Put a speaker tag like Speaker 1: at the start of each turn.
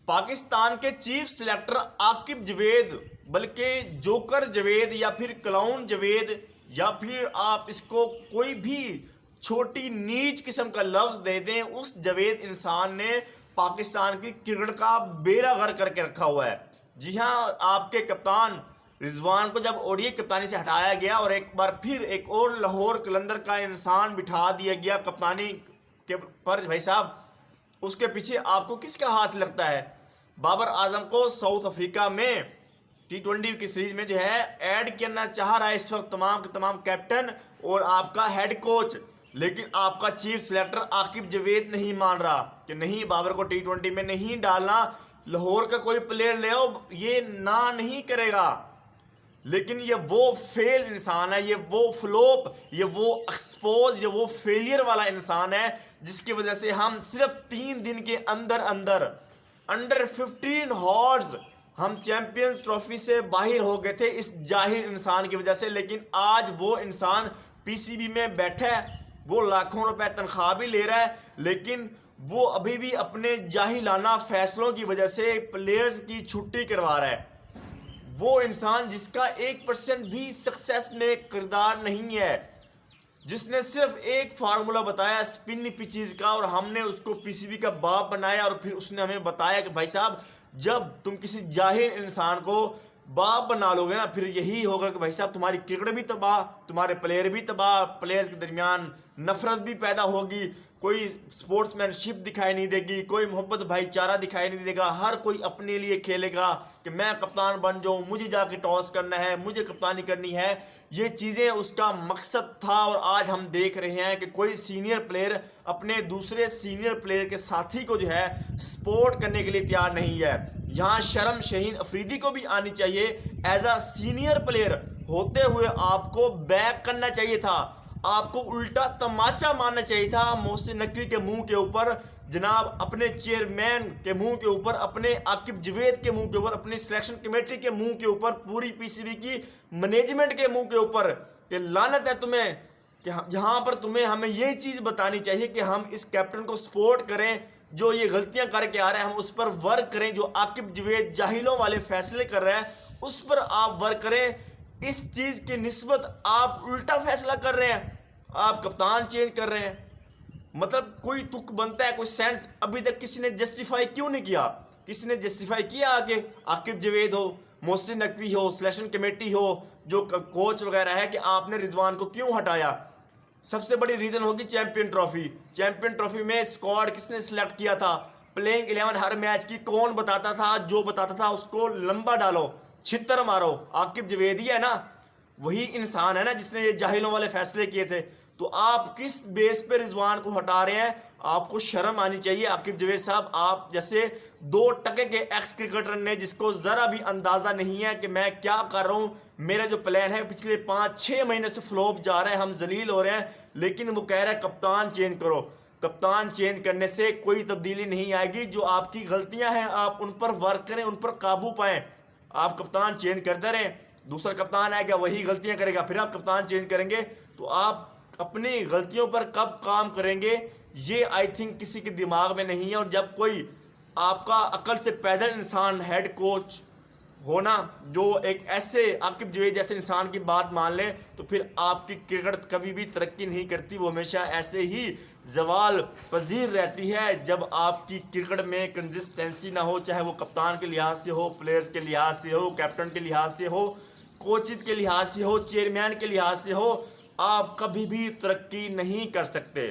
Speaker 1: पाकिस्तान के chief selector Aqib Javed, बल्कि joker Javed या फिर क्लाउन जवेद, या फिर आप इसको कोई भी छोटी नीच किस्म का लफ्ज दे दें, उस जवेद इंसान ने पाकिस्तान की क्रिकेट का बेड़ा गर्क करके रखा हुआ है। जी हाँ, आपके कप्तान रिजवान को जब ओडीआई कप्तानी से हटाया गया और एक बार फिर एक और लाहौर कलंदर का इंसान बिठा दिया गया कप्तानी के पर, भाई साहब उसके पीछे आपको किसका हाथ लगता है? बाबर आजम को साउथ अफ्रीका में T20 की सीरीज में जो है ऐड करना चाह रहा है इस वक्त तमाम के तमाम कैप्टन और आपका हेड कोच, लेकिन आपका चीफ सिलेक्टर आकिब जवेद नहीं मान रहा कि नहीं, बाबर को T20 में नहीं डालना, लाहौर का कोई प्लेयर ले आओ, ये ना नहीं करेगा। लेकिन ये वो फेल इंसान है, ये वो फ्लॉप, ये वो एक्सपोज, ये वो फेलियर वाला इंसान है जिसकी वजह से हम सिर्फ 3 दिन के अंदर अंदर अंडर 15 हॉर्स हम चैंपियंस ट्रॉफी से बाहर हो गए थे इस जाहिर इंसान की वजह से। लेकिन आज वो इंसान पीसीबी में बैठा है, वो लाखों रुपए तनख्वाह भी ले रहा है, लेकिन वो अभी भी अपने जाहिलाना फैसलों की वजह से प्लेयर्स की छुट्टी करवा रहा है। वो इंसान जिसका 1% भी सक्सेस में किरदार नहीं है, जिसने सिर्फ एक फार्मूला बताया स्पिन पिचेस का और हमने उसको पीसीबी का बाप बनाया, और फिर उसने हमें बताया कि भाई साहब जब तुम किसी जाहिर इंसान को बाप बना लोगे ना, फिर यही होगा कि भाई साहब तुम्हारी क्रिकेट भी तबाह, तुम्हारे प्लेयर भी तबाह, प्लेयर्स के दरमियान नफरत भी पैदा होगी, कोई स्पोर्ट्समैनशिप दिखाई नहीं देगी, कोई मोहब्बत भाईचारा दिखाई नहीं देगा, हर कोई अपने लिए खेलेगा कि मैं कप्तान बन जाऊं, मुझे जाके टॉस करना है, मुझे कप्तानी करनी है। ये चीज़ें उसका मकसद था और आज हम देख रहे हैं कि कोई सीनियर प्लेयर अपने दूसरे सीनियर प्लेयर के साथी को जो है सपोर्ट करने के लिए तैयार नहीं है। यहाँ शर्म शाहीन अफरीदी को भी आनी चाहिए। एज अ सीनियर प्लेयर होते हुए आपको बैक करना चाहिए था, आपको उल्टा तमाचा मारना चाहिए था मोहसिन नकवी के मुंह के ऊपर, जनाब अपने चेयरमैन के मुंह के ऊपर, अपने आकिब जवेद के मुंह के ऊपर, अपनी सिलेक्शन कमेटी के मुंह के ऊपर, पूरी पीसीबी की मैनेजमेंट के मुंह के ऊपर कि लानत है तुम्हें, कि यहाँ पर तुम्हें हमें ये चीज़ बतानी चाहिए कि हम इस कैप्टन को सपोर्ट करें, जो ये गलतियां करके आ रहे हैं हम उस पर वर्क करें, जो आकिब जवेद जाहिलों वाले फैसले कर रहे हैं उस पर आप वर्क करें। इस चीज़ की निस्बत आप उल्टा फैसला कर रहे हैं, आप कप्तान चेंज कर रहे हैं, मतलब कोई तुक बनता है, कोई सेंस अभी तक किसी ने जस्टिफाई क्यों नहीं किया? किसी ने जस्टिफाई किया आगे? आकिब जवेद हो, मोहसिन नकवी हो, सिलेक्शन कमेटी हो, जो कोच वगैरह है, कि आपने रिजवान को क्यों हटाया? सबसे बड़ी रीज़न होगी चैंपियन ट्रॉफी। चैंपियन ट्रॉफी में स्क्वाड किसने सिलेक्ट किया था? प्लेइंग 11 हर मैच की कौन बताता था? जो बताता था उसको लंबा डालो, छितर मारो, आकिब जवेद ही है ना, वही इंसान है ना जिसने ये जाहिलों वाले फैसले किए थे। तो आप किस बेस पे रिजवान को हटा रहे हैं? आपको शर्म आनी चाहिए आकिब जवेद साहब। आप जैसे 2 टके के एक्स क्रिकेटर ने, जिसको ज़रा भी अंदाज़ा नहीं है कि मैं क्या कर रहा हूँ, मेरा जो प्लान है पिछले 5-6 महीने से फ्लॉप जा रहा है, हम जलील हो रहे हैं, लेकिन वो कह रहा है कप्तान चेंज करो। कप्तान चेंज करने से कोई तब्दीली नहीं आएगी। जो आपकी गलतियाँ हैं आप उन पर वर्क करें, उन पर काबू पाएँ। आप कप्तान चेंज करते रहें, दूसरा कप्तान आएगा वही गलतियाँ करेगा, फिर आप कप्तान चेंज करेंगे, तो आप अपनी गलतियों पर कब काम करेंगे ये आई थिंक किसी के दिमाग में नहीं है। और जब कोई आपका अकल से पैदल इंसान हेड कोच होना, जो एक ऐसे आकिब जवेद जैसे इंसान की बात मान ले, तो फिर आपकी क्रिकेट कभी भी तरक्की नहीं करती, वो हमेशा ऐसे ही जवाल पजीर रहती है जब आपकी क्रिकेट में कंसिस्टेंसी ना हो, चाहे वो कप्तान के लिहाज से हो, प्लेयर्स के लिहाज से हो, कैप्टन के लिहाज से हो, कोचेज के लिहाज से हो, चेयरमैन के लिहाज से हो, आप कभी भी तरक्की नहीं कर सकते।